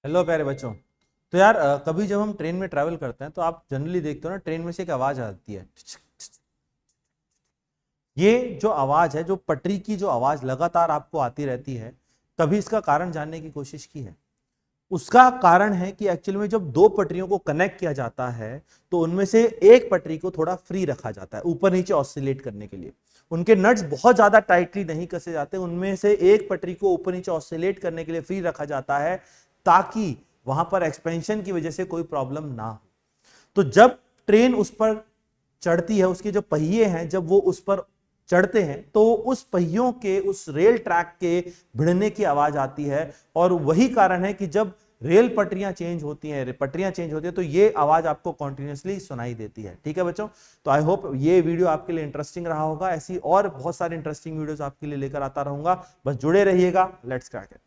Hello प्यारे बच्चों। तो यार कभी जब हम ट्रेन में ट्रैवल करते हैं तो आप जनरली देखते हो ना, ट्रेन में से एक आवाज आती है। ये जो आवाज है, जो पटरी की जो आवाज लगातार आपको आती रहती है, कभी इसका कारण जानने की कोशिश की है? उसका कारण है कि एक्चुअली में जब दो पटरियों को कनेक्ट किया जाता है तो उनमें से एक पटरी को थोड़ा फ्री रखा जाता है ऊपर नीचे ऑसिलेट करने के लिए। उनके नट्स बहुत ज्यादा टाइटली नहीं कसे जाते, उनमें से एक पटरी को ऊपर नीचे ऑसिलेट करने के लिए फ्री रखा जाता है ताकि वहां पर एक्सपेंशन की वजह से कोई प्रॉब्लम ना हो। तो जब ट्रेन उस पर चढ़ती है, उसके जो पहिए हैं जब वो उस पर चढ़ते हैं तो उस पहियों के, उस रेल ट्रैक के भिड़ने की आवाज आती है। और वही कारण है कि जब रेल पटरियां चेंज होती हैं, पटरियां चेंज होती है, तो ये आवाज आपको कॉन्टिन्यूसली सुनाई देती है। ठीक है बच्चों, तो आई होप ये वीडियो आपके लिए इंटरेस्टिंग रहा होगा। ऐसी और बहुत सारी इंटरेस्टिंग वीडियोस आपके लिए लेकर आता रहूंगा, बस जुड़े रहिएगा। Let's crack it.